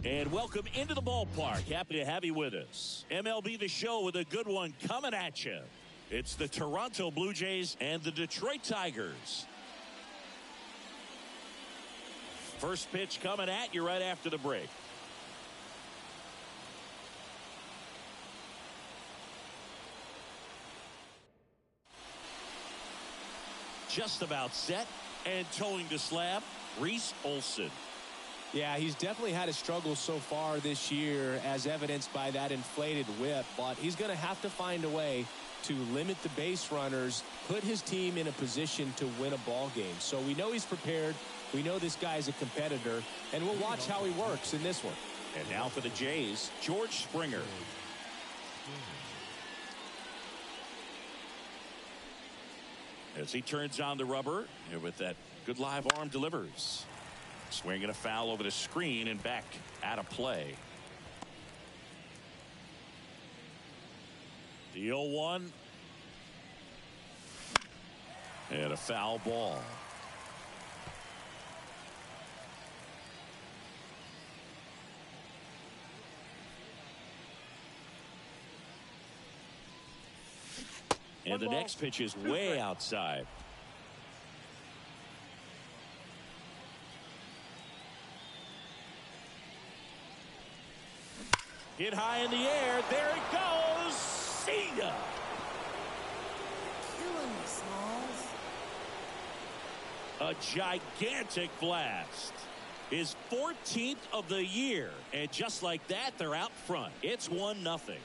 And welcome into the ballpark. Happy to have you with us. MLB The Show with a good one coming at you. It's the Toronto Blue Jays and the Detroit Tigers. First pitch coming at you right after the break. Just about set and towing the slab, Reese Olson. Yeah, he's definitely had his struggles so far this year, as evidenced by that inflated whip, but he's going to have to find a way to limit the base runners, put his team in a position to win a ball game. So we know he's prepared. We know this guy's a competitor, and we'll watch how he works in this one. And now for the Jays, George Springer. As he turns on the rubber, and with that good live arm delivers. Swinging a foul over the screen and back out of play. The 0-1. And a foul ball. And the next pitch is way outside. Hit high in the air. There it goes. See ya. Killing me, Smalls. A gigantic blast. His 14th of the year. And just like that, they're out front. It's 1-0.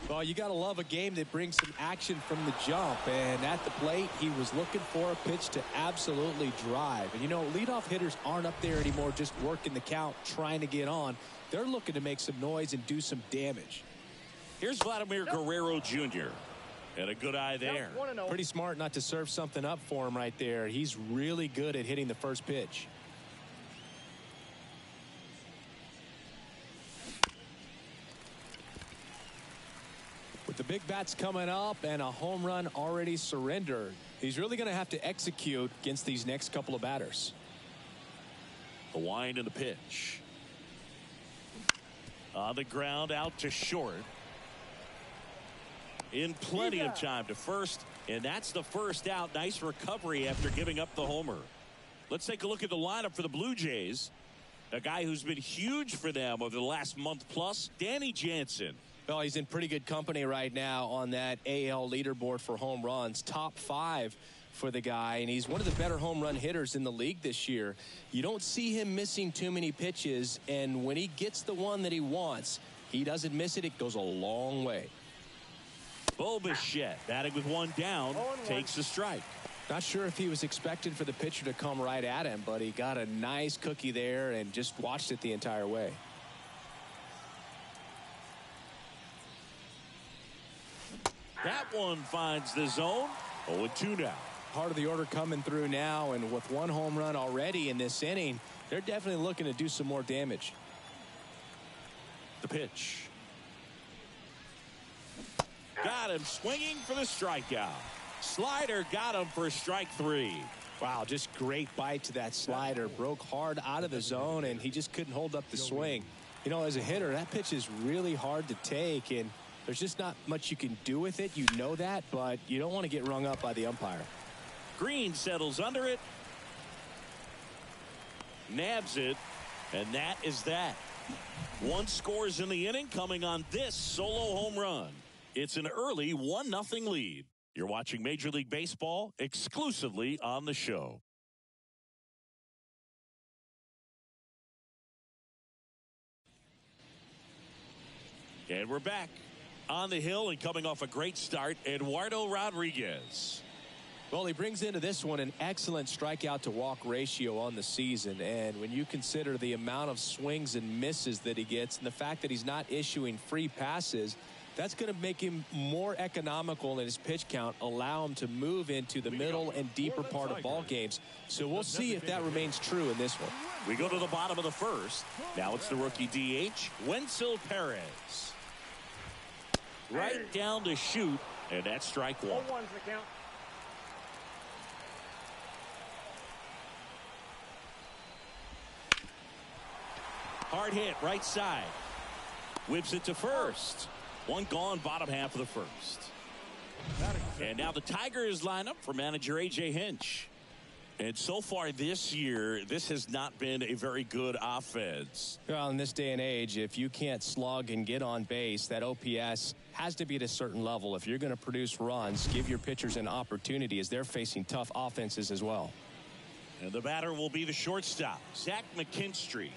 Well, you got to love a game that brings some action from the jump. And at the plate, he was looking for a pitch to absolutely drive. And, you know, leadoff hitters aren't up there anymore just working the count, trying to get on. They're looking to make some noise and do some damage. Here's Vladimir Guerrero Jr. And a good eye there. Pretty smart not to serve something up for him right there. He's really good at hitting the first pitch. With the big bats coming up and a home run already surrendered, he's really going to have to execute against these next couple of batters. The wind and the pitch. On the ground out to short. In plenty of time to first, and that's the first out. Nice recovery after giving up the homer. Let's take a look at the lineup for the Blue Jays. A guy who's been huge for them over the last month plus, Danny Jansen. Well, he's in pretty good company right now on that AL leaderboard for home runs. Top 5 for the guy, and he's one of the better home run hitters in the league this year. You don't see him missing too many pitches, and when he gets the one that he wants, he doesn't miss it. It goes a long way. Bo Bichette batting with one down, takes the strike. Not sure if he was expected for the pitcher to come right at him, but he got a nice cookie there and just watched it the entire way. That one finds the zone. 0-2 now. Part of the order coming through now, and with one home run already in this inning, they're definitely looking to do some more damage. The pitch. Got him swinging for the strikeout. Slider got him for strike 3. Wow, just great bite to that slider. Broke hard out of the zone, and he just couldn't hold up the swing. You know, as a hitter, that pitch is really hard to take, and there's just not much you can do with it. You know that, but you don't want to get rung up by the umpire. Green settles under it. Nabs it. And that is that. 1 scores in the inning coming on this solo home run. It's an early 1-0 lead. You're watching Major League Baseball exclusively on the show. And we're back. On the hill and coming off a great start, Eduardo Rodriguez. Well, he brings into this one an excellent strikeout to walk ratio on the season. And when you consider the amount of swings and misses that he gets and the fact that he's not issuing free passes, that's going to make him more economical in his pitch count, allow him to move into the middle and deeper part of ball games. So we'll see if that remains true in this one. We go to the bottom of the first. Now it's the rookie DH, Wenzel Perez. right down to shoot, and that's strike one. 0-1's the count. Hard hit, right side. Whips it to first. One gone, bottom half of the first. And now the Tigers line up for manager A.J. Hinch. And so far this year, this has not been a very good offense. Well, in this day and age, if you can't slug and get on base, that OPS has to be at a certain level. If you're going to produce runs, give your pitchers an opportunity as they're facing tough offenses as well. And the batter will be the shortstop, Zach McKinstry.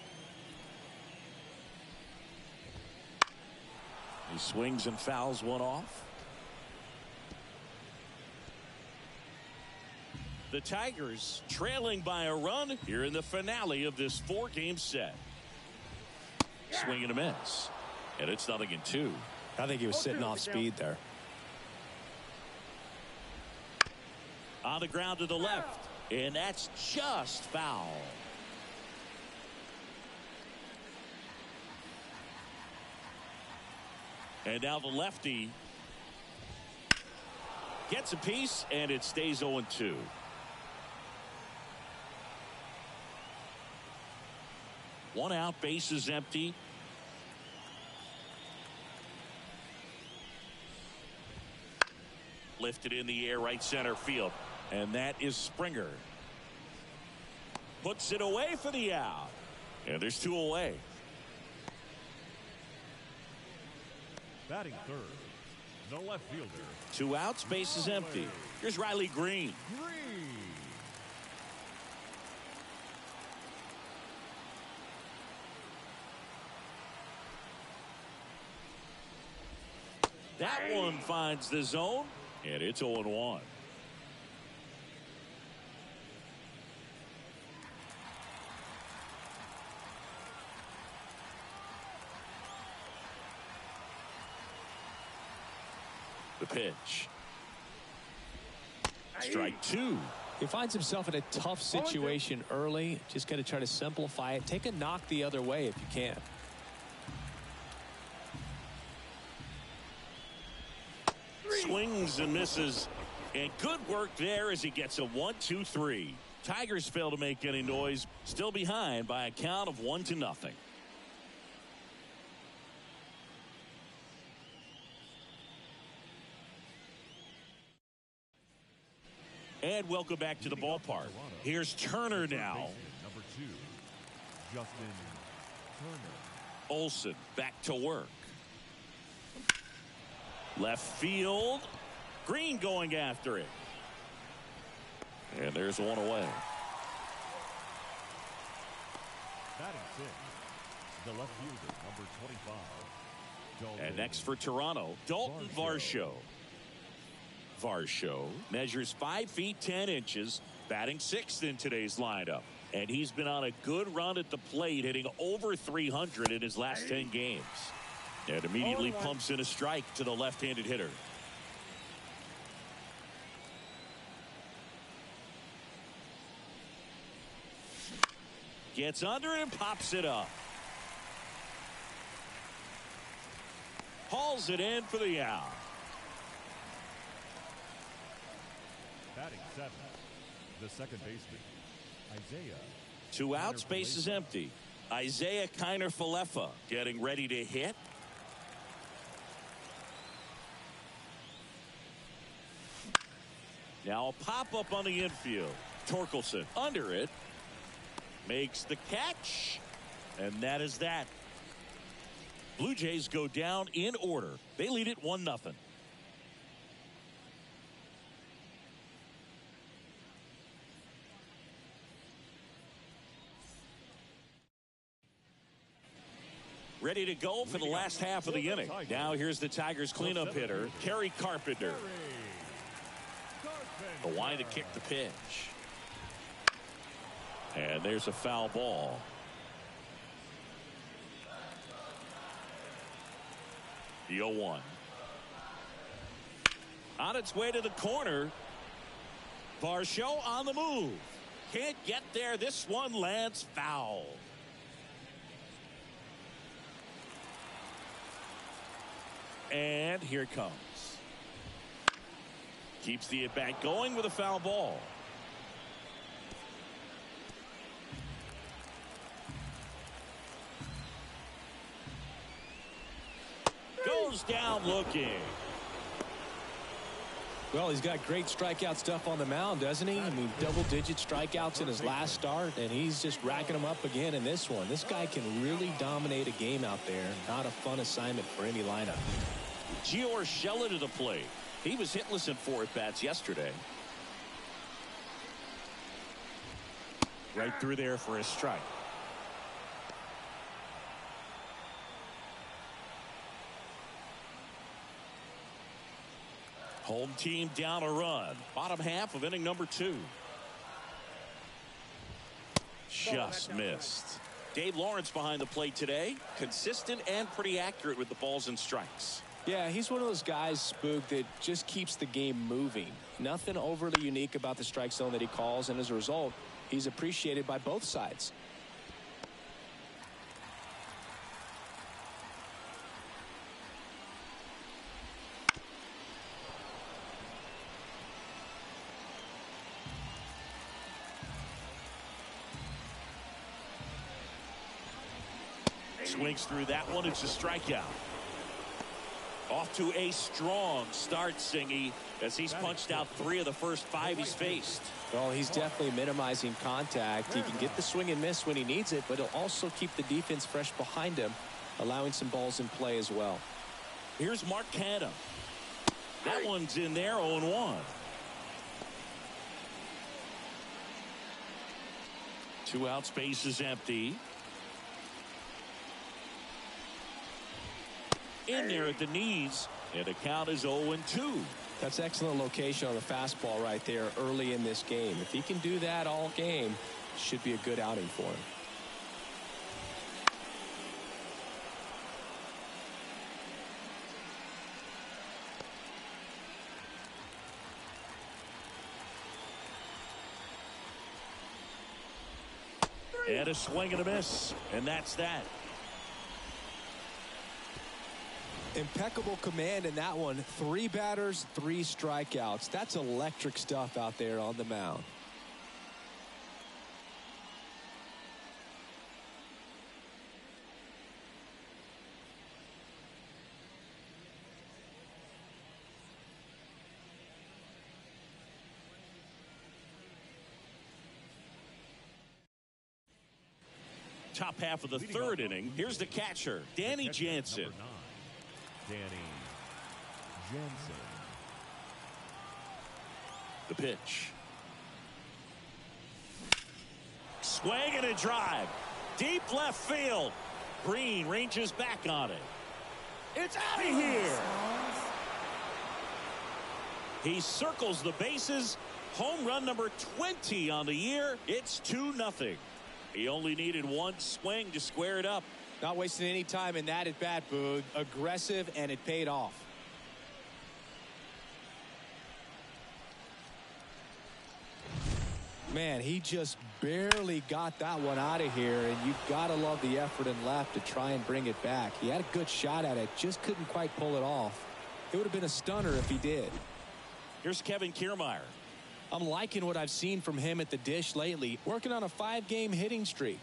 He swings and fouls one off. The Tigers trailing by a run here in the finale of this 4-game set. Swing and a miss. And it's 0-2. I think he was sitting off speed there. On the ground to the left. And that's just foul. And now the lefty gets a piece, and it stays 0-2. One out, base is empty. Lifted in the air, right center field. And that is Springer. Puts it away for the out. And there's 2 away. Batting third, the left fielder. 2 outs, base is empty. Here's Riley Green. That one finds the zone, and it's 0-1. The pitch. Strike 2. He finds himself in a tough situation early. Just got to try to simplify it. Take a knock the other way if you can. Swings and misses. And good work there as he gets a 1-2-3. Tigers fail to make any noise. Still behind by a count of 1-0. And welcome back to the ballpark. Here's Turner now. Number 2, Justin Turner. Olsen back to work. Left field. Green going after it. And there's one away. Batting 6, the left fielder, number 25. And next for Toronto, Dalton Varsho. Varsho measures 5 feet 10 inches, batting 6th in today's lineup. And he's been on a good run at the plate, hitting over 300 in his last 10 games. And immediately pumps in a strike to the left-handed hitter. Gets under it and pops it up. Hauls it in for the out. Batting 7, the second baseman, Isaiah. 2 outs, base is empty. Isaiah Kiner-Falefa getting ready to hit. Now a pop-up on the infield. Torkelson under it. Makes the catch. And that is that. Blue Jays go down in order. They lead it 1-0. Ready to go for the last half of the inning. Now here's the Tigers cleanup hitter, Kerry Carpenter. The line to kick the pitch. And there's a foul ball. The 0-1. On its way to the corner. Varsho on the move. Can't get there. This one lands foul. And here it comes. Keeps the at-bat going with a foul ball. Goes down looking. Well, he's got great strikeout stuff on the mound, doesn't he? I mean, double-digit strikeouts in his last start, and he's just racking them up again in this one. This guy can really dominate a game out there. Not a fun assignment for any lineup. Gio Urshela to the plate. He was hitless in 4 at-bats yesterday. Right through there for a strike. Home team down a run. Bottom half of inning number 2. Just missed. Dave Lawrence behind the plate today. Consistent and pretty accurate with the balls and strikes. Yeah, he's one of those guys, Spook, that just keeps the game moving. Nothing overly unique about the strike zone that he calls, and as a result, he's appreciated by both sides. Swings through that one. It's a strikeout. Off to a strong start, Singy, as he's punched out 3 of the first 5 he's faced. Well, he's definitely minimizing contact. He can get the swing and miss when he needs it, but he'll also keep the defense fresh behind him, allowing some balls in play as well. Here's Mark Canha. That one's in there, 0-1. 2 outs, base is empty. In there at the knees, and the count is 0-2. That's excellent location on the fastball right there early in this game. If he can do that all game, should be a good outing for him. And a swing and a miss, and that's that. Impeccable command in that one. 3 batters, 3 strikeouts. That's electric stuff out there on the mound. Top half of the 3rd inning. Here's the catcher, Danny Jansen. Danny Jansen. The pitch. Swing and a drive. Deep left field. Green ranges back on it. It's out of here. He circles the bases. Home run number 20 on the year. It's 2-0. He only needed 1 swing to square it up. Not wasting any time in that at bat, Boog. Aggressive, and it paid off. Man, he just barely got that one out of here, and you've got to love the effort in left to try and bring it back. He had a good shot at it, just couldn't quite pull it off. It would have been a stunner if he did. Here's Kevin Kiermaier. I'm liking what I've seen from him at the dish lately, working on a 5-game hitting streak.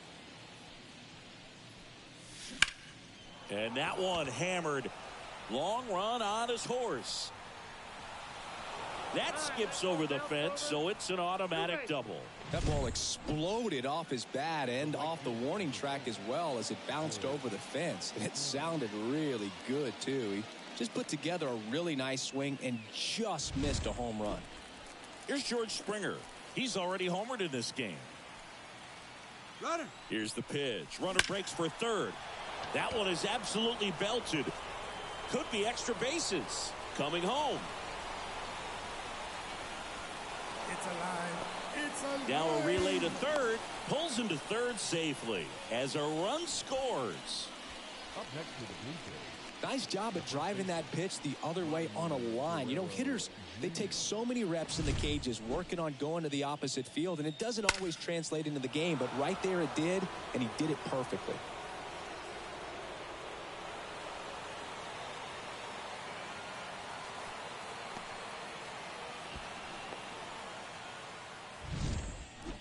And that one hammered. Long run on his horse. That skips over the fence, so it's an automatic double. That ball exploded off his bat and off the warning track as well as it bounced over the fence. And it sounded really good, too. He just put together a really nice swing and just missed a home run. Here's George Springer. He's already homered in this game. Runner. Here's the pitch. Runner breaks for 3rd. That one is absolutely belted. Could be extra bases. Coming home. It's alive. It's alive. Now a relay to 3rd. Pulls him to 3rd safely as a run scores. Up next to the Blue Jays. Nice job at driving that pitch the other way on a line. You know, hitters, they take so many reps in the cages working on going to the opposite field, and it doesn't always translate into the game, but right there it did, and he did it perfectly.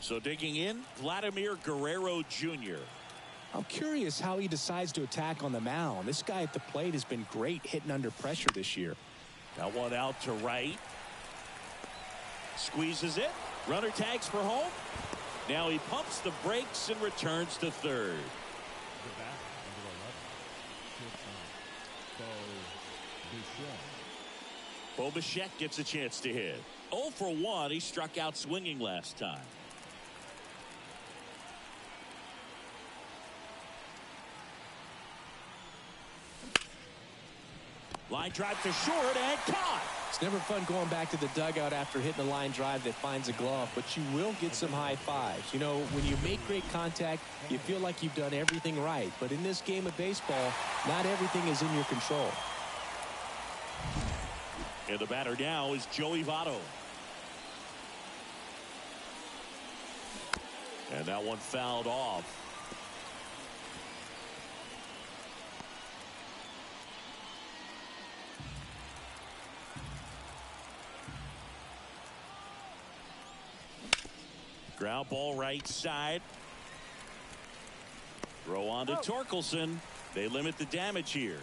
So digging in, Vladimir Guerrero Jr. I'm curious how he decides to attack on the mound. This guy at the plate has been great hitting under pressure this year. Got one out to right. Squeezes it. Runner tags for home. Now he pumps the brakes and returns to third. Bo Bichette gets a chance to hit. 0 for 1. He struck out swinging last time. Line drive to short and caught. It's never fun going back to the dugout after hitting a line drive that finds a glove, but you will get some high fives. You know, when you make great contact, you feel like you've done everything right. But in this game of baseball, not everything is in your control. And the batter now is Joey Votto. And that one fouled off. Ground ball right side. Throw on to Torkelson. They limit the damage here.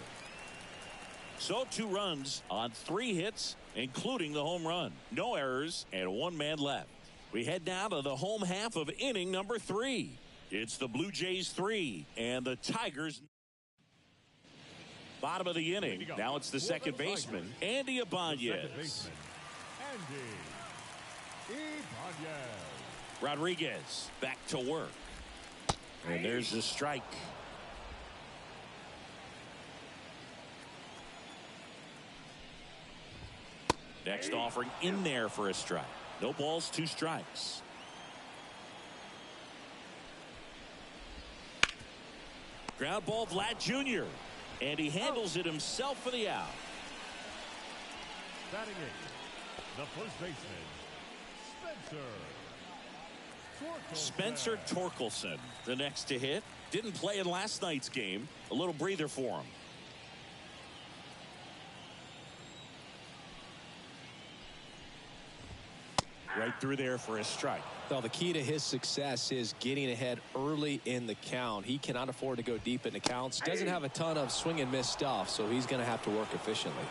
So 2 runs on 3 hits, including the home run. No errors and 1 man left. We head now to the home half of inning number 3. It's the Blue Jays 3 and the Tigers. Bottom of the inning. Now it's the second baseman, Andy Ibanez. Rodriguez back to work. And there's the strike. Next offering in there for a strike. No balls, 2 strikes. Ground ball, Vlad Jr. And he handles it himself for the out. Batting in, the first baseman, Spencer Torkelson, the next to hit. Didn't play in last night's game. A little breather for him. Right through there for a strike. Well, the key to his success is getting ahead early in the count. He cannot afford to go deep in the counts. Doesn't have a ton of swing and miss stuff, so he's going to have to work efficiently.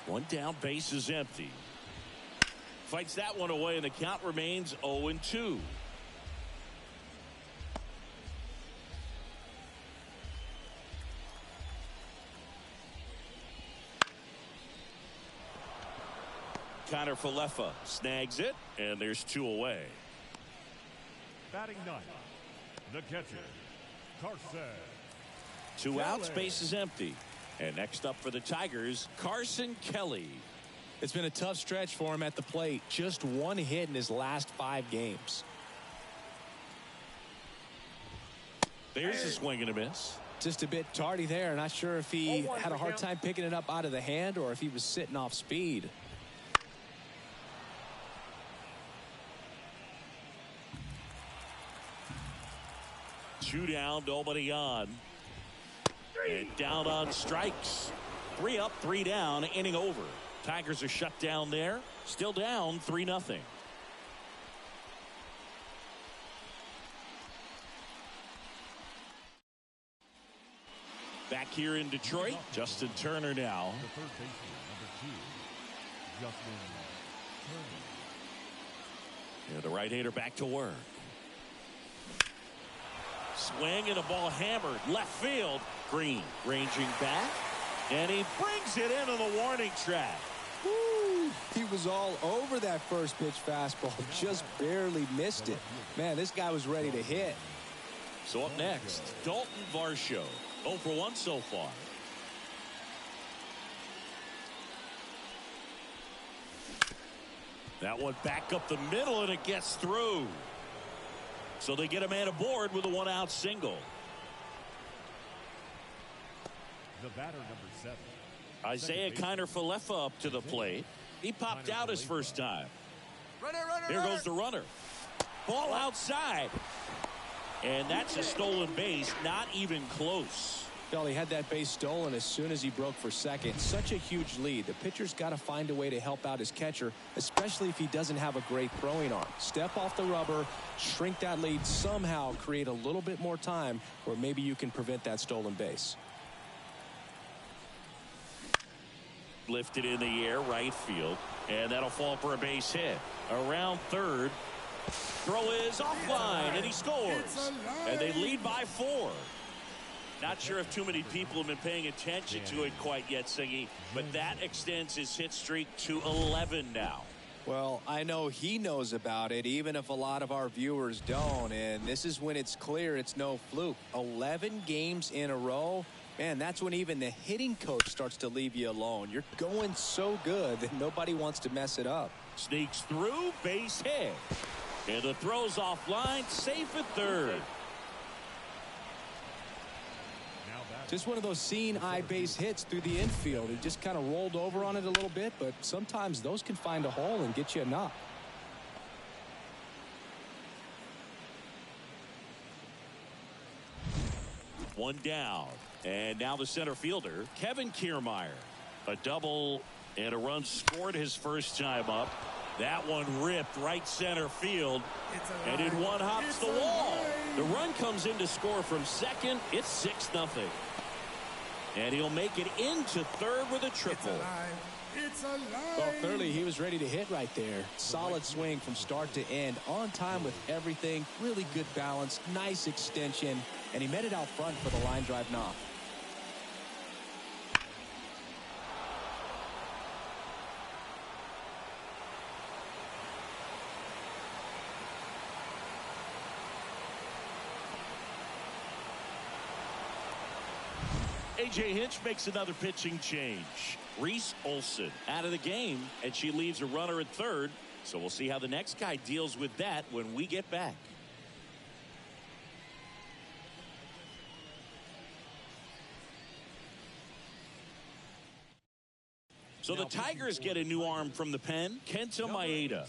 One down, base is empty. Fights that one away, and the count remains 0-2. Connor Falefa snags it, and there's 2 away. Batting ninth, the catcher, Carson. 2 outs, base is empty. And next up for the Tigers, Carson Kelly. It's been a tough stretch for him at the plate. Just 1 hit in his last 5 games. There's a swing and a miss. Just a bit tardy there. Not sure if he had a hard time picking it up out of the hand or if he was sitting off speed. Two down, nobody on. And down on strikes. 3 up, 3 down, inning over. Tigers are shut down there. Still down 3-0. Back here in Detroit, Justin Turner now. The third baseman, number 2, Justin Turner. And the right-hander back to work. Swing and a ball hammered left field. Green ranging back, and he brings it into the warning track. Woo! He was all over that first pitch fastball, just barely missed it. Man, this guy was ready to hit. So up next, Dalton Varsho, 0 for 1 so far. That one back up the middle, and it gets through. So they get a man aboard with a 1-out single. The batter, number 7. Isaiah Kiner Falefa up to the plate. He popped out his first time. Here goes the runner. Ball outside. And that's a stolen base, not even close. Well, he had that base stolen as soon as he broke for second. Such a huge lead. The pitcher's got to find a way to help out his catcher, especially if he doesn't have a great throwing arm. Step off the rubber, shrink that lead somehow, create a little bit more time where maybe you can prevent that stolen base. Lifted in the air, right field, and that'll fall for a base hit. Around third. Throw is offline, and he scores. And they lead by 4. Not sure if too many people have been paying attention to it quite yet, Singy, but that extends his hit streak to 11 now. Well, I know he knows about it, even if a lot of our viewers don't, and this is when it's clear it's no fluke. 11 games in a row. Man, that's when even the hitting coach starts to leave you alone. You're going so good that nobody wants to mess it up. Sneaks through, base hit. And the throw's offline, safe at third. Just one of those seeing eye base hits through the infield. He just kind of rolled over on it a little bit, but sometimes those can find a hole and get you a knock. One down. And now the center fielder, Kevin Kiermaier. A double and a run scored his first time up. That one ripped right center field. And in one hops the wall. The run comes in to score from second. It's 6-0. And he'll make it into third with a triple. Well, clearly he was ready to hit right there. Solid swing from start to end. On time with everything. Really good balance. Nice extension. And he met it out front for the line drive knock. A.J. Hinch makes another pitching change. Reese Olson out of the game, and she leaves a runner at third. So we'll see how the next guy deals with that when we get back. So the Tigers get a new arm from the pen, Kenta Maeda.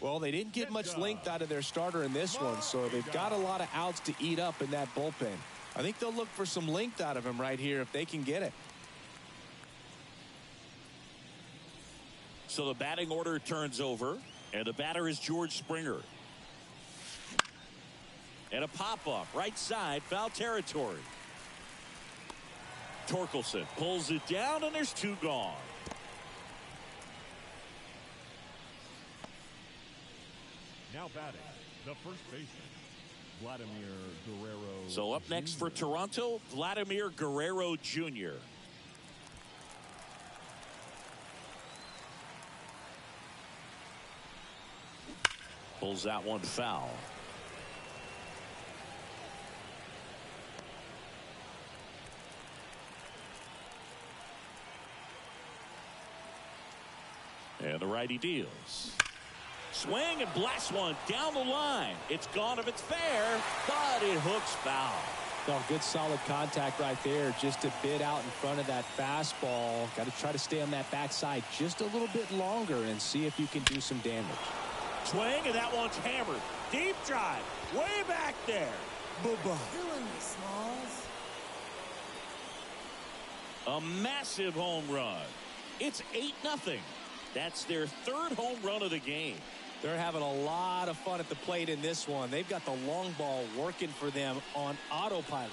Well, they didn't get much length out of their starter in this one, so they've got a lot of outs to eat up in that bullpen. I think they'll look for some length out of him right here if they can get it. So the batting order turns over, and the batter is George Springer. And a pop-up, right side, foul territory. Torkelson pulls it down, and there's 2 gone. Now batting, the first baseman, Vladimir Guerrero. So up next for Toronto, Vladimir Guerrero Jr. Pulls that one foul. And the righty deals. Swing and blast one down the line. It's gone if it's fair, but it hooks foul. Well, good solid contact right there. Just a bit out in front of that fastball. Got to try to stay on that backside just a little bit longer and see if you can do some damage. Swing, and that one's hammered. Deep drive, way back there. Bye-bye. Killing me, Smalls. A massive home run. It's 8-0. That's their 3rd home run of the game. They're having a lot of fun at the plate in this one. They've got the long ball working for them on autopilot.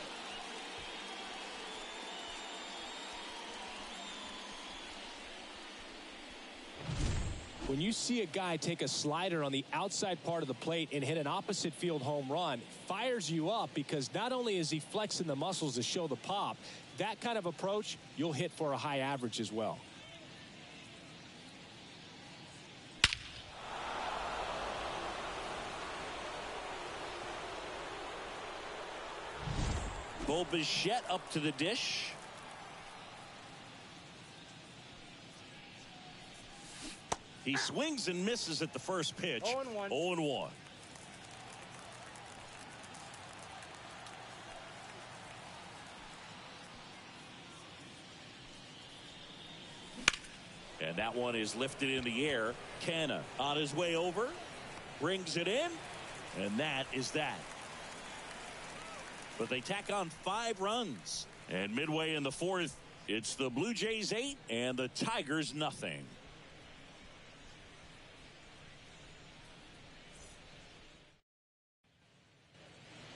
When you see a guy take a slider on the outside part of the plate and hit an opposite field home run, fires you up because not only is he flexing the muscles to show the pop, that kind of approach, you'll hit for a high average as well. Bo Bichette up to the dish. He swings and misses at the first pitch. 0-1. 0-1. And that one is lifted in the air. Canna on his way over. Brings it in. And that is that. But they tack on 5 runs. And midway in the fourth, it's the Blue Jays 8 and the Tigers nothing.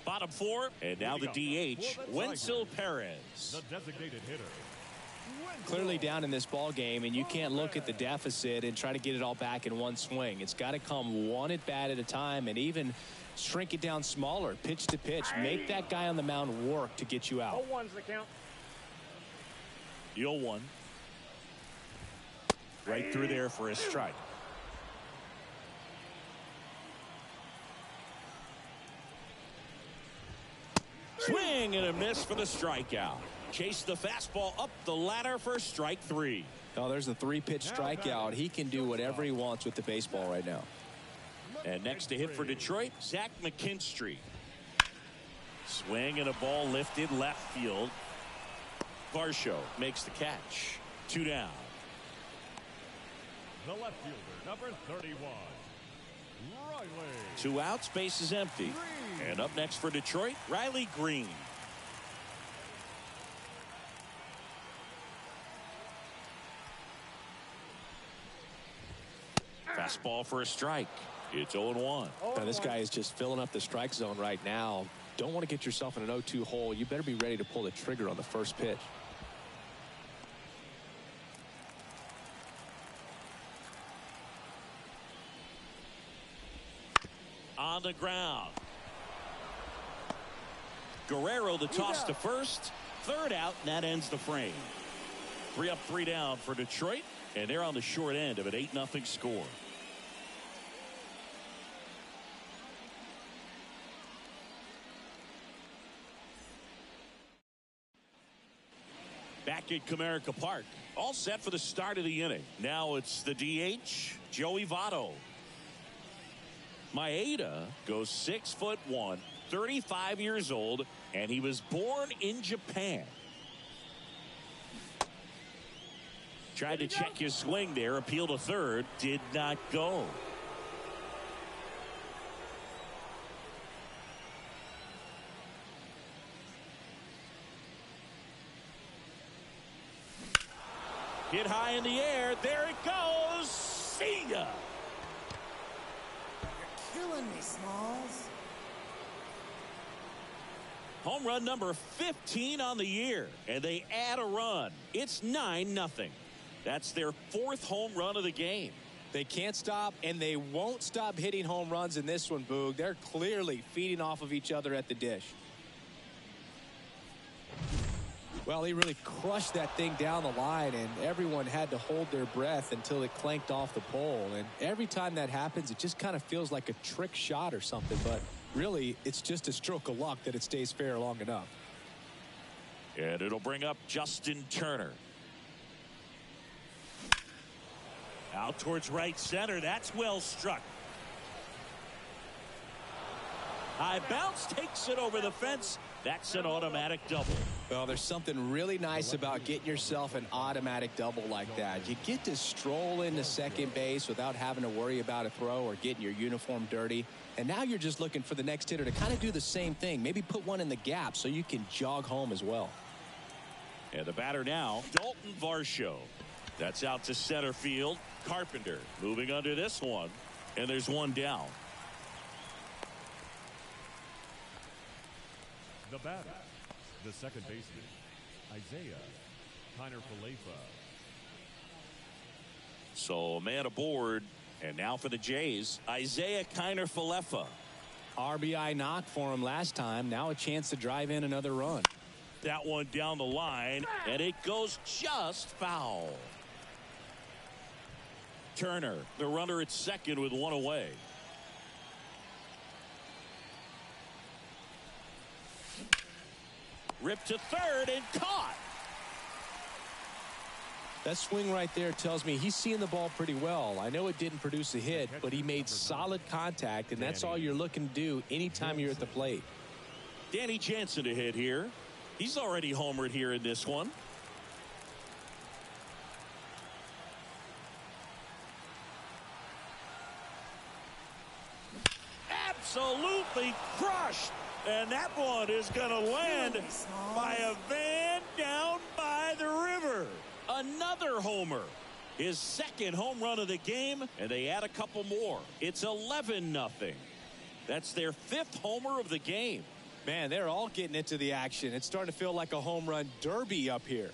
Bottom four, and now the DH, Wenzel Perez. The designated hitter. Clearly down in this ball game, and you can't look at the deficit and try to get it all back in one swing. It's got to come one at bat at a time, and even shrink it down smaller, pitch to pitch. Make that guy on the mound work to get you out. 0-1's the count. The 0-1. Right through there for a strike. Swing and a miss for the strikeout. Chase the fastball up the ladder for strike three. Oh, there's a 3-pitch strikeout. He can do whatever he wants with the baseball right now. And next to hit for Detroit, Zach McKinstry. Swing and a ball lifted left field. Varsho makes the catch. 2 down. The left fielder, number 31, Riley. 2 outs, base is empty. And up next for Detroit, Riley Green. Fastball for a strike. It's 0-1. Now, this guy is just filling up the strike zone right now. Don't want to get yourself in an 0-2 hole. You better be ready to pull the trigger on the first pitch. On the ground. Guerrero the toss to first. 3rd out, and that ends the frame. 3 up, 3 down for Detroit, and they're on the short end of an 8-0 score. Back at Comerica Park, all set for the start of the inning. Now it's the DH, Joey Votto. Maeda goes 6'1", 35 years old, and he was born in Japan. Tried to check his swing there, appeal to third, did not go. Hit high in the air, there it goes, see ya! Killing me, Smalls. Home run number 15 on the year, and they add a run. It's 9-0. That's their 4th home run of the game. They can't stop, and they won't stop hitting home runs in this one, Boog. They're clearly feeding off of each other at the dish. Well, he really crushed that thing down the line, and everyone had to hold their breath until it clanked off the pole. And every time that happens, it just kind of feels like a trick shot or something. But really, it's just a stroke of luck that it stays fair long enough. And it'll bring up Justin Turner. Out towards right center. That's well struck. High bounce takes it over the fence. That's an automatic double. Well, there's something really nice about getting yourself an automatic double like that. You get to stroll into second base without having to worry about a throw or getting your uniform dirty. And now you're just looking for the next hitter to kind of do the same thing. Maybe put one in the gap so you can jog home as well. And the batter now, Dalton Varsho. That's out to center field. Carpenter moving under this one. And there's one down. The batter, the second baseman, Isaiah Kiner-Falefa. So a man aboard, and now for the Jays, Isaiah Kiner-Falefa. RBI knock for him last time. Now a chance to drive in another run. That one down the line, and it goes just foul. Turner, the runner at second with one away. Ripped to third and caught. That swing right there tells me he's seeing the ball pretty well. I know it didn't produce a hit, but he made solid contact, and that's all you're looking to do anytime you're at the plate. Danny Jansen to hit here. He's already homered here in this one. Absolutely crushed. And that one is going to land by a Van homer. His second home run of the game, and they add a couple more. It's 11-0. That's their 5th homer of the game. Man, they're all getting into the action. It's starting to feel like a home run derby up here.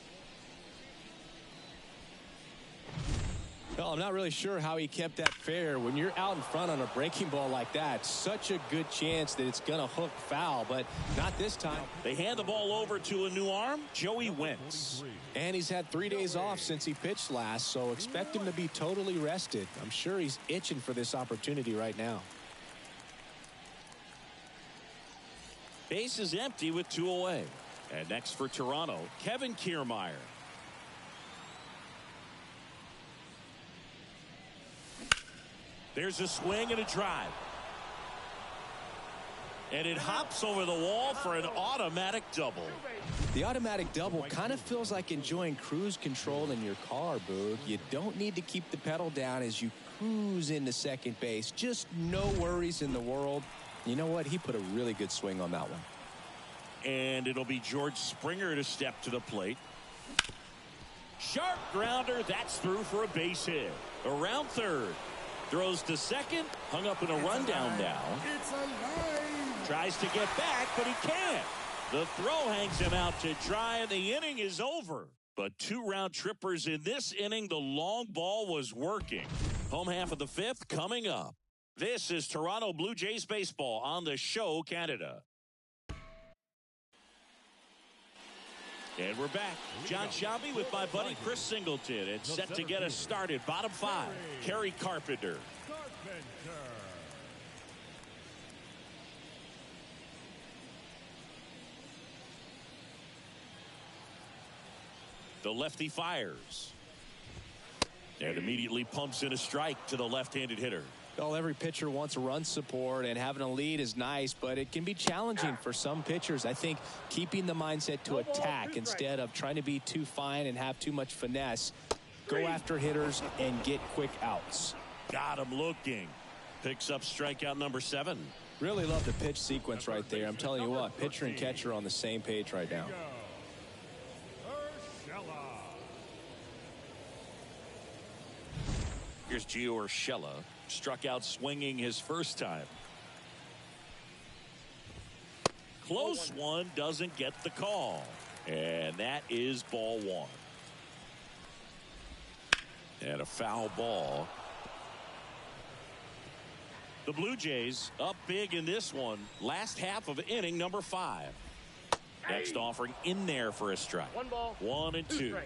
Well, I'm not really sure how he kept that fair. When you're out in front on a breaking ball like that, such a good chance that it's going to hook foul, but not this time. They hand the ball over to a new arm, Joey Wentz. And he's had 3 days off since he pitched last, so expect him to be totally rested. I'm sure he's itching for this opportunity right now. Base is empty with 2 away. And next for Toronto, Kevin Kiermaier. There's a swing and a drive. And it hops over the wall for an automatic double. The automatic double kind of feels like enjoying cruise control in your car, Boog. You don't need to keep the pedal down as you cruise into second base. Just no worries in the world. You know what? He put a really good swing on that one. And it'll be George Springer to step to the plate. Sharp grounder. That's through for a base hit. Around third. Throws to second. Hung up in a rundown now. It's alive. Tries to get back, but he can't. The throw hangs him out to dry, and the inning is over. But 2 round trippers in this inning. The long ball was working. Home half of the 5th coming up. This is Toronto Blue Jays baseball on the Show Canada. And we're back. John Shelby with my buddy Chris Singleton. It's set to get us started. Bottom 5, Kerry Carpenter. The lefty fires. And immediately pumps in a strike to the left-handed hitter. Well, every pitcher wants run support, and having a lead is nice, but it can be challenging for some pitchers. I think keeping the mindset to attack instead of trying to be too fine and have too much finesse. Go after hitters and get quick outs. Got him looking. Picks up strikeout number 7. Really love the pitch sequence right there. I'm telling you what, pitcher and catcher are on the same page right now. Here's Gio Urshela. Struck out swinging his first time. Close one, doesn't get the call. And that is ball 1. And a foul ball. The Blue Jays up big in this one. Last half of inning number 5. Next offering in there for a strike. 1 ball. 1 and 2.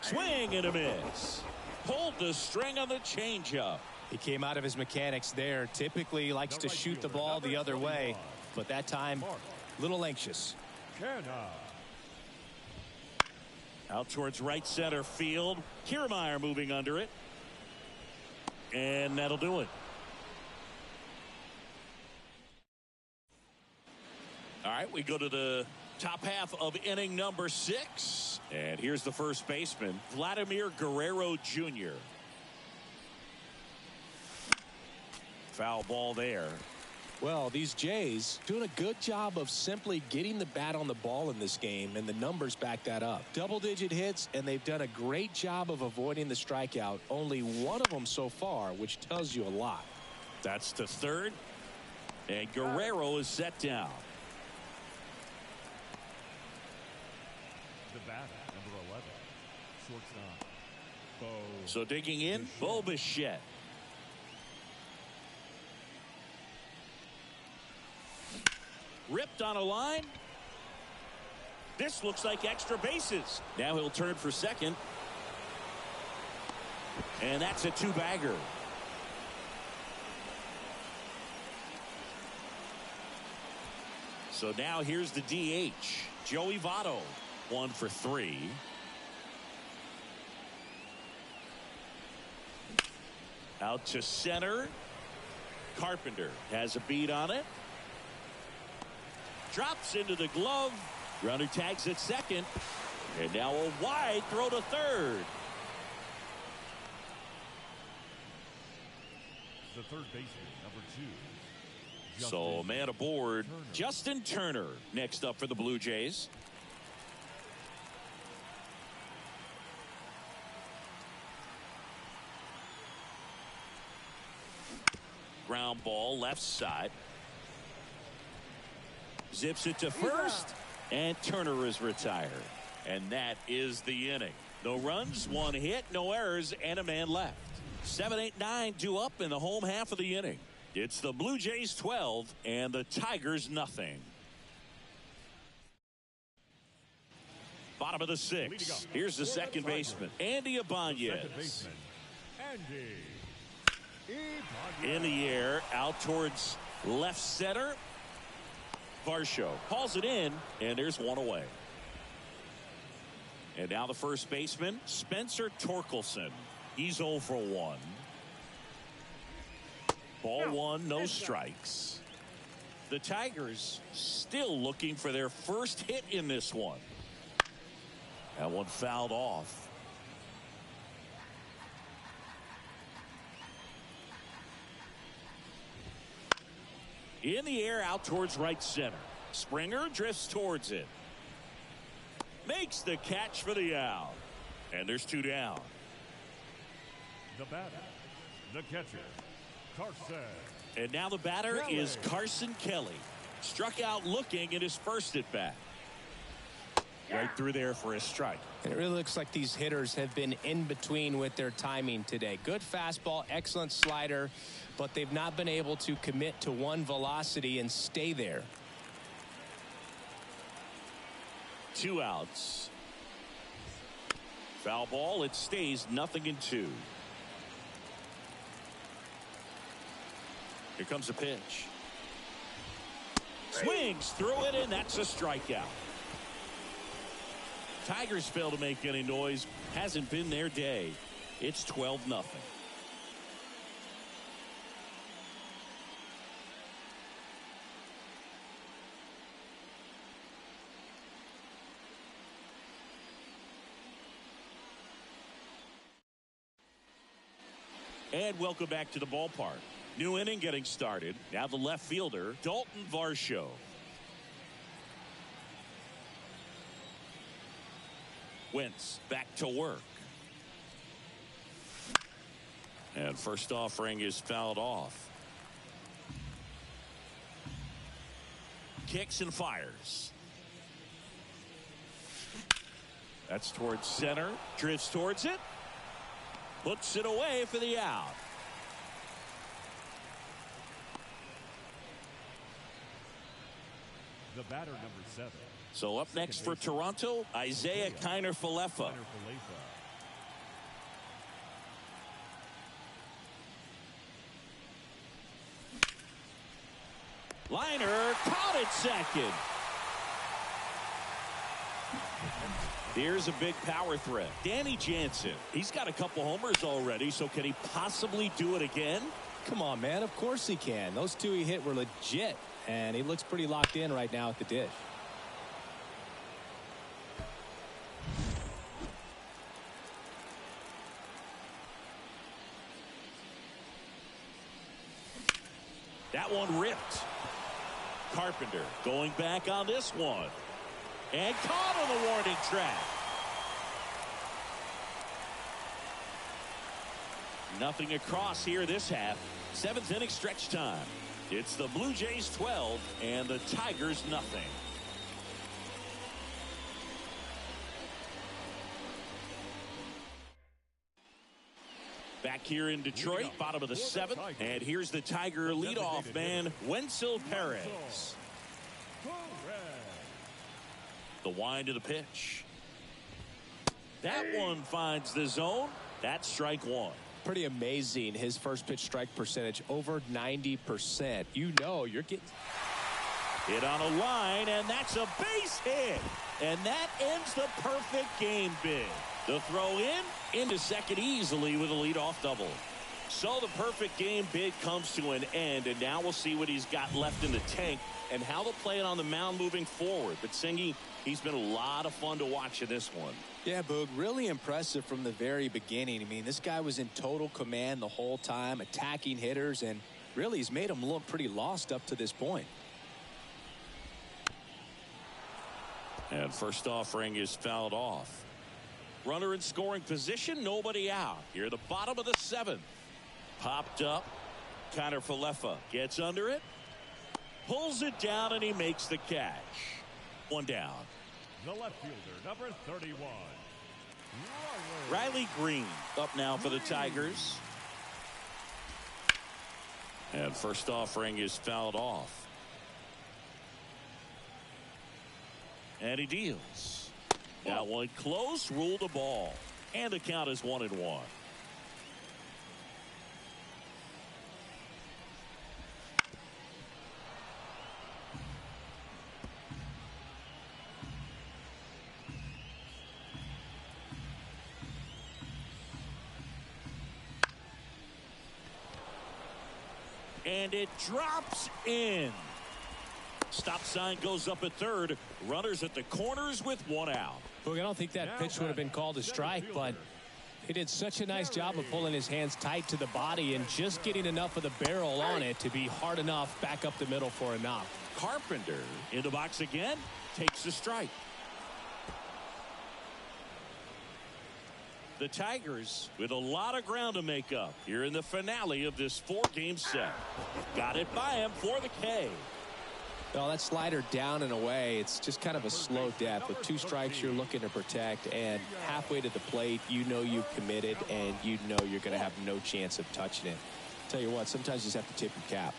Swing and a miss. Pulled the string on the changeup. He came out of his mechanics there. Typically likes to shoot the ball the other way, but that time a little anxious. Out towards right center field. Kiermaier moving under it. And that'll do it. All right, we go to the top half of inning number 6. And here's the first baseman, Vladimir Guerrero Jr. Foul ball there. Well, these Jays doing a good job of simply getting the bat on the ball in this game, and the numbers back that up. Double-digit hits, and they've done a great job of avoiding the strikeout. Only 1 of them so far, which tells you a lot. That's to third. And Guerrero is set down. The bat, number 11, shortstop. Bo. So digging in, Bo Bichette. Ripped on a line. This looks like extra bases. Now he'll turn for second. And that's a 2-bagger. So now here's the DH, Joey Votto. 1 for 3. Out to center. Carpenter has a beat on it. Drops into the glove. Runner tags at second. And now a wide throw to third. The third baseman, number 2. So man aboard, Justin Turner next up for the Blue Jays. ground ball left side. Zips it to first, and Turner is retired. And that is the inning. No runs, one hit, no errors, and a man left. 7, 8, 9 due up in the home half of the inning. It's the Blue Jays 12 and the Tigers nothing. Bottom of the 6th. Here's the second baseman, Andy Ibanez. In the air, out towards left center. Varsho calls it in, and there's one away. And now the first baseman, Spencer Torkelson. He's 0 for 1. Ball 1, no strikes. The Tigers still looking for their first hit in this one. That one fouled off. In the air, out towards right center. Springer drifts towards it. Makes the catch for the out. And there's 2 down. The batter, the catcher, Carson. And now the batter is Carson Kelly. Struck out looking in his first at bat. Right through there for a strike. It really looks like these hitters have been in between with their timing today. Good fastball, excellent slider, but they've not been able to commit to one velocity and stay there. 2 outs. Foul ball. It stays 0-2. Here comes a pitch. Swings through it, and that's a strikeout. Tigers fail to make any noise. Hasn't been their day. It's 12-0. And welcome back to the ballpark. New inning getting started. Now the left fielder, Dalton Varsho. Wentz back to work. And first offering is fouled off. Kicks and fires. That's towards center. Drifts towards it. Puts it away for the out. The batter, number 7. So up next for Toronto, Isaiah Kiner-Falefa. Liner caught it second. Here's a big power threat. Danny Jansen. He's got a couple homers already, so can he possibly do it again? Come on, man. Of course he can. Those 2 he hit were legit, and he looks pretty locked in right now at the dish. That one ripped. Carpenter going back on this one. And caught on the warning track. Nothing across here this half. 7th inning stretch time. It's the Blue Jays 12 and the Tigers nothing. Back here in Detroit, bottom of the 7th. And here's the Tiger leadoff man, Wenzel Perez. The wind of the pitch. That one finds the zone. That's strike 1. Pretty amazing. His first pitch strike percentage over 90%. You know you're getting hit on a line, and that's a base hit. And that ends the perfect game bid. The throw into second easily with a leadoff double. So the perfect game bid comes to an end, and now we'll see what he's got left in the tank and how they'll play it on the mound moving forward. But Singy, he's been a lot of fun to watch in this one. Yeah, Boog, really impressive from the very beginning. I mean, this guy was in total command the whole time, attacking hitters, and really he's made them look pretty lost up to this point. And first offering is fouled off. Runner in scoring position, nobody out. Here at the bottom of the 7th. Popped up Connor Falefa gets under it, pulls it down, and he makes the catch. One down. The left fielder, number 31. Riley Green up now for the Tigers. And first offering is fouled off. And he deals. That one close, ruled a ball. And the count is 1-1. And it drops in. Stop sign goes up at third. Runners at the corners with one out. Look, I don't think that pitch would have been called a strike, but he did such a nice job of pulling his hands tight to the body and just getting enough of the barrel on it to be hard enough back up the middle for a knock. Carpenter in the box again, takes the strike. The Tigers with a lot of ground to make up here in the finale of this 4-game set. Got it by him for the K. Well, that slider down and away, it's just kind of a slow death. With 2 strikes you're looking to protect, and halfway to the plate you know you've committed and you know you're going to have no chance of touching it. Tell you what, sometimes you just have to tip your cap.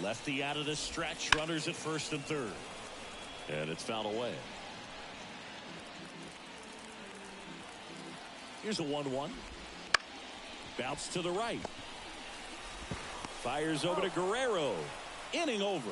Lefty out of the stretch, runners at first and third. And it's fouled away. Here's a 1-1. Bounce to the right. Fires over to Guerrero. Inning over.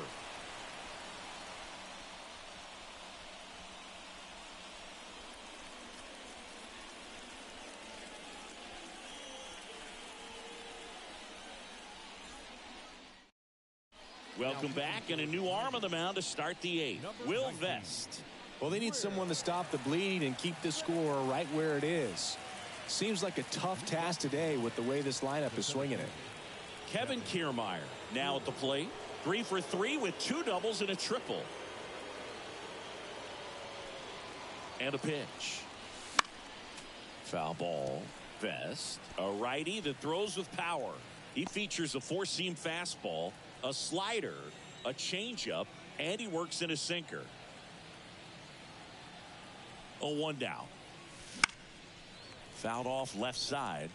Welcome back, and a new arm on the mound to start the 8th. Will Vest. Well, they need someone to stop the bleeding and keep the score right where it is. Seems like a tough task today with the way this lineup is swinging it. Kevin Kiermaier now at the plate. 3 for 3 with 2 doubles and a triple. And a pitch. Foul ball. Vest, a righty that throws with power. He features a 4-seam fastball, a slider, a changeup, and he works in a sinker. A 1 down. Fouled off left side.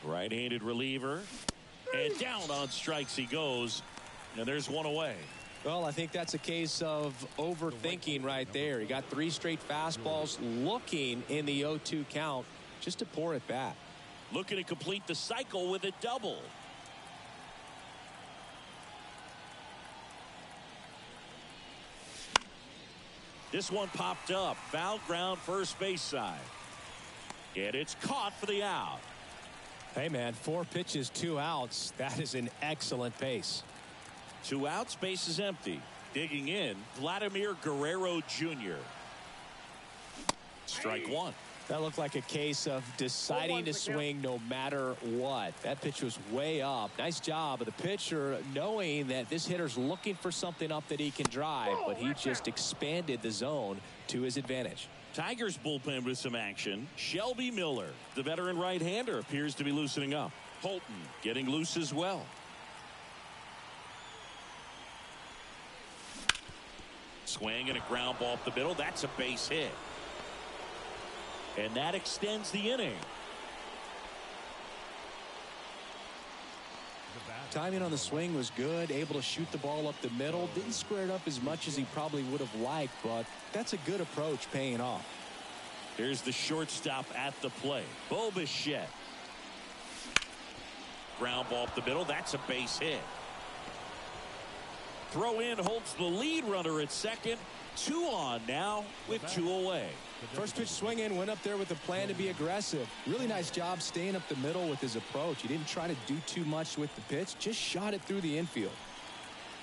Right-handed reliever, and down on strikes he goes, and there's 1 away. Well, I think that's a case of overthinking right there. He got 3 straight fastballs looking in the 0-2 count just to pour it back. Looking to complete the cycle with a double. This one popped up. Foul ground first base side. And it's caught for the out. Hey, man, 4 pitches, 2 outs. That is an excellent pace. 2 outs, base is empty. Digging in, Vladimir Guerrero Jr. Strike 1. That looked like a case of deciding to swing no matter what. That pitch was way up. Nice job of the pitcher knowing that this hitter's looking for something up that he can drive, but he just expanded the zone to his advantage. Tigers bullpen with some action. Shelby Miller, the veteran right-hander, appears to be loosening up. Holton getting loose as well. Swing and a ground ball up the middle. That's a base hit. And that extends the inning. Timing on the swing was good, able to shoot the ball up the middle. Didn't square it up as much as he probably would have liked, but that's a good approach paying off. Here's the shortstop at the plate. Bo Bichette. Ground ball up the middle. That's a base hit. Throw in holds the lead runner at second. 2 on now with 2 away. First pitch swinging, went up there with a plan to be aggressive. Really nice job staying up the middle with his approach. He didn't try to do too much with the pitch, just shot it through the infield.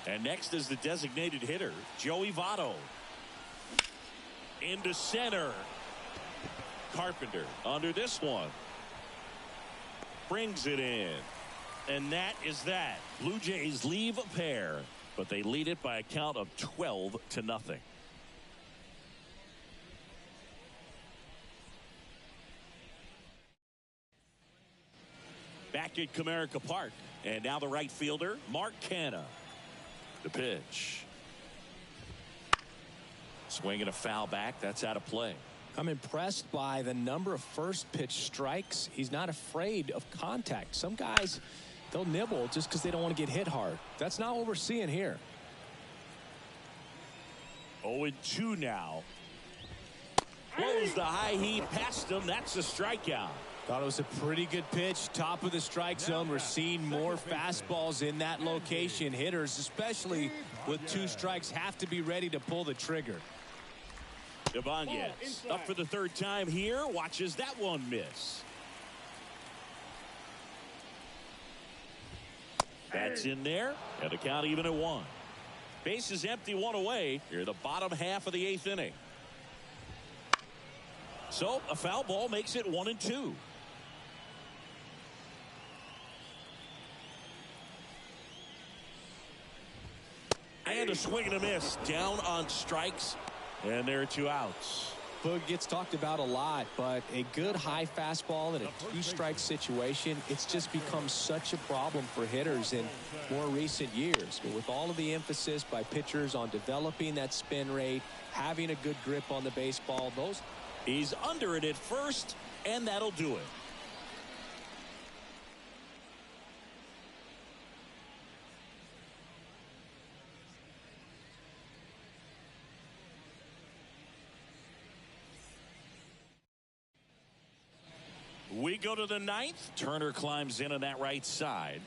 And next is the designated hitter, Joey Votto. Into center. Carpenter under this one. Brings it in. And that is that. Blue Jays leave a pair. but they lead it by a count of 12-0. Back at Comerica Park, and now the right fielder, Mark Canha. The pitch. Swinging a foul back. That's out of play. I'm impressed by the number of first pitch strikes. He's not afraid of contact. Some guys, they'll nibble just because they don't want to get hit hard. That's not what we're seeing here. 0-2 now. Blows the high heat past him. That's a strikeout. Thought it was a pretty good pitch. Top of the strike zone. We're seeing more fastballs in that location. Hitters, especially with 2 strikes, have to be ready to pull the trigger. Ibanez up for the 3rd time here. Watches that one miss. That's in there. And the count even at 1. Base is empty, 1 away. Here the bottom half of the 8th inning. So a foul ball makes it 1-2. And a swing and a miss. Down on strikes. And there are 2 outs. Boog gets talked about a lot, but a good high fastball in a 2-strike situation, it's just become such a problem for hitters in more recent years. But with all of the emphasis by pitchers on developing that spin rate, having a good grip on the baseball, he's under it at first, and that'll do it. We go to the 9th. Turner climbs in on that right side.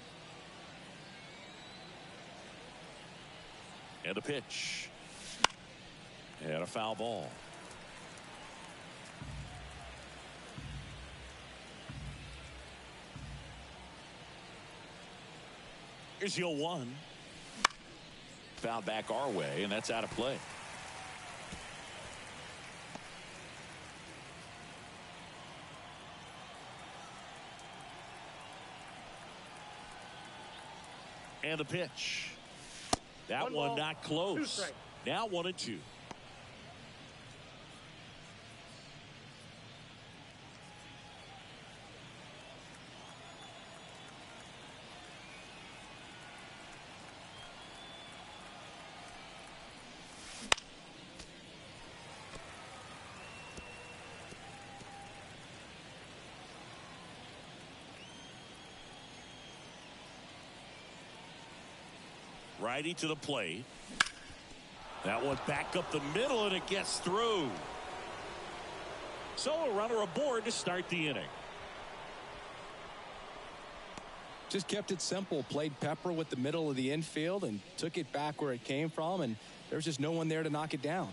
And a pitch. And a foul ball. Here's 0-1. Foul back our way, and that's out of play. And the pitch. That one not close. Now 1-2. Righty to the plate. That one back up the middle, and it gets through. So a runner aboard to start the inning. Just kept it simple. Played pepper with the middle of the infield and took it back where it came from, and there's just no one there to knock it down.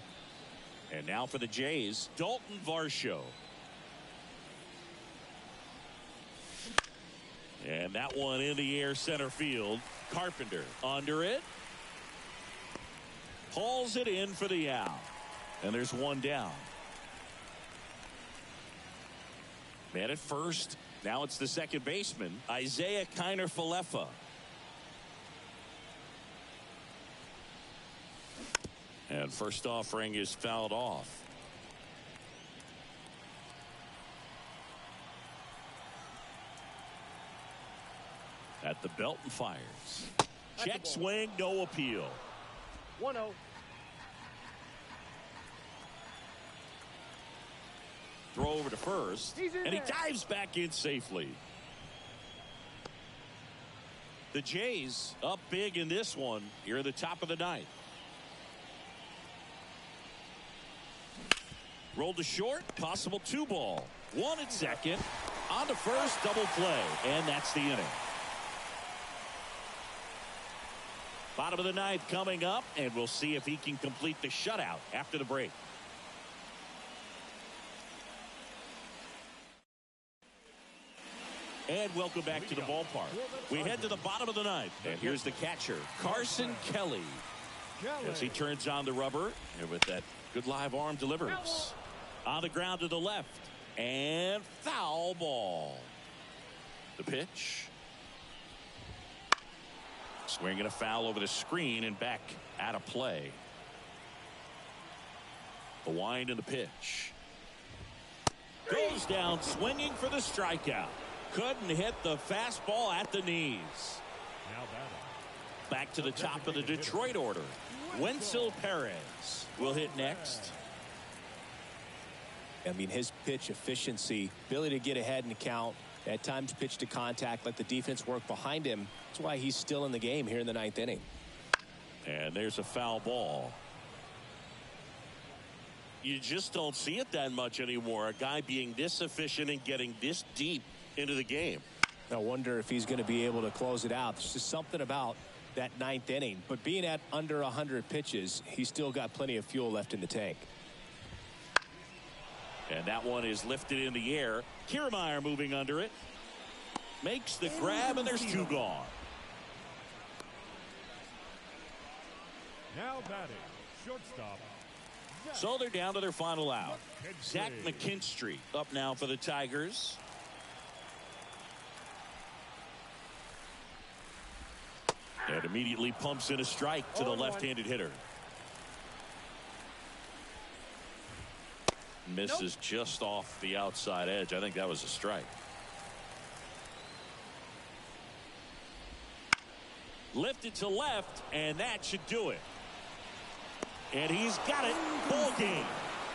And now for the Jays, Dalton Varsho. And that one in the air center field. Carpenter under it. Hauls it in for the out. And there's one down. Man at first. Now it's the second baseman, Isaiah Kiner-Falefa. And first offering is fouled off. At the belt and fires. Check swing, no appeal. 1-0. Throw over to first, and he dives back in safely. The Jays up big in this one here at the top of the 9th. Rolled to short, possible 2-ball. 1 at second, on to first, double play, and that's the inning. Bottom of the 9th coming up, and we'll see if he can complete the shutout after the break. And welcome back to the ballpark. We head to the bottom of the 9th, and here's the catcher, Carson Kelly. As he turns on the rubber, and with that good live arm delivers. On the ground to the left, and foul ball. The pitch. Swinging a foul over the screen and back out of play. The wind and the pitch. Goes down swinging for the strikeout. Couldn't hit the fastball at the knees. Now batting. Back to the top of the Detroit order. Wenzel Perez will hit next. I mean, his pitch efficiency, ability to get ahead in the count, at times pitch to contact, let the defense work behind him. That's why he's still in the game here in the 9th inning. And there's a foul ball. You just don't see it that much anymore. A guy being this efficient and getting this deep into the game. I wonder if he's going to be able to close it out. There's just something about that 9th inning. But being at under 100 pitches, he's still got plenty of fuel left in the tank. And that one is lifted in the air. Kiermaier moving under it. Makes the grab, and there's 2 gone. Now batting. Shortstop. So they're down to their final out. Zach McKinstry up now for the Tigers. And immediately pumps in a strike to the left-handed hitter. Misses just off the outside edge. I think that was a strike. Lifted to left, and that should do it. And he's got it. Ball game.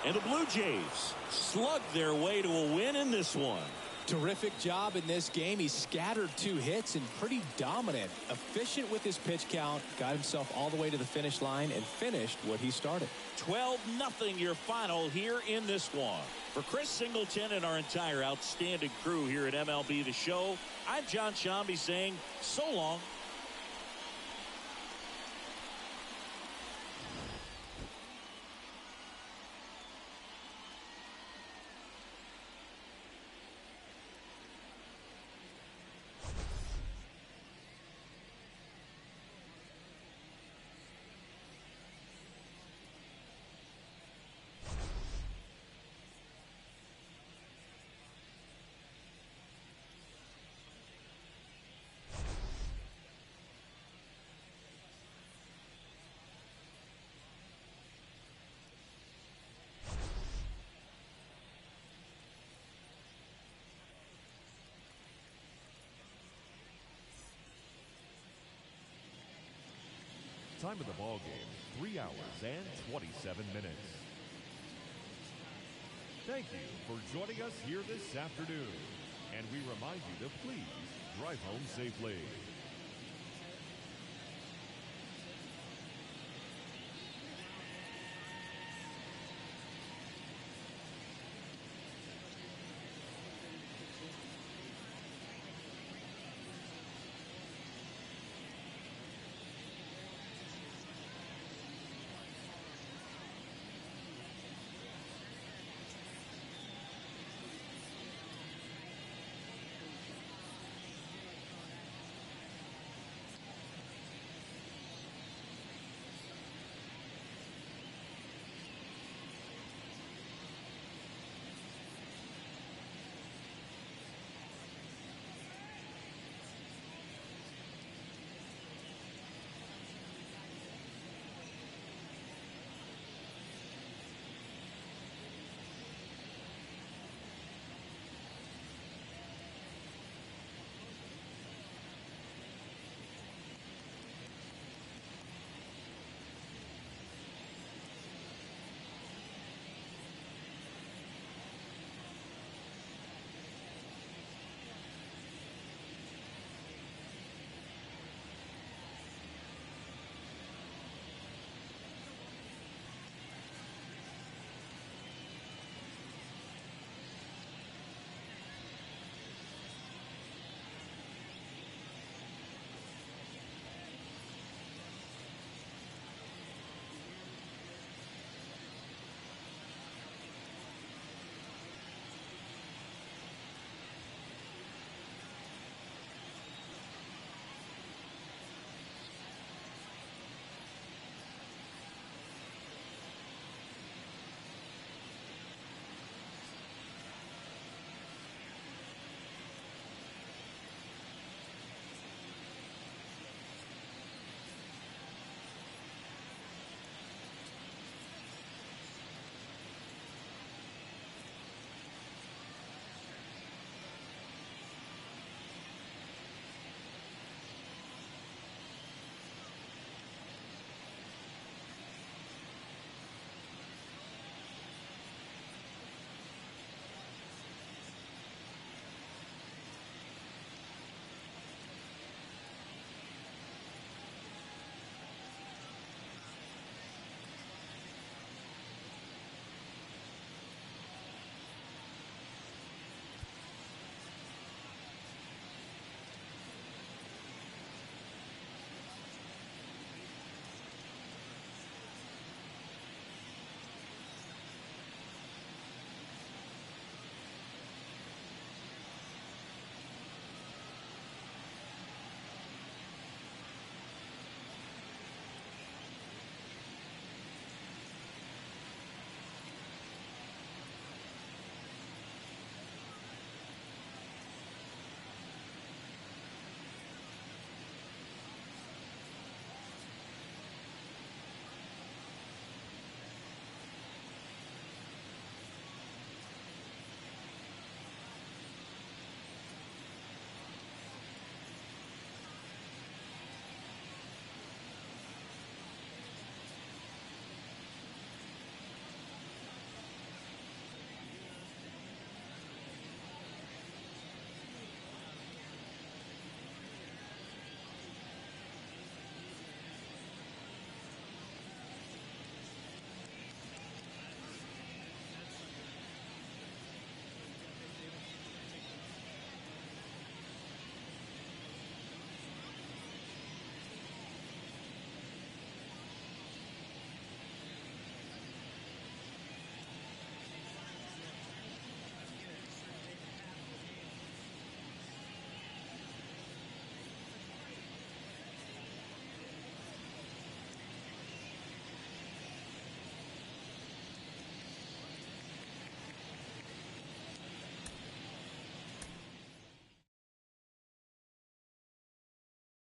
And the Blue Jays slug their way to a win in this one. Terrific job in this game. He scattered 2 hits and pretty dominant. Efficient with his pitch count. Got himself all the way to the finish line and finished what he started. 12-0 your final here in this one. For Chris Singleton and our entire outstanding crew here at MLB The Show, I'm John Shambi saying so long. Time of the ball game, 3 hours and 27 minutes. Thank you for joining us here this afternoon. And we remind you to please drive home safely.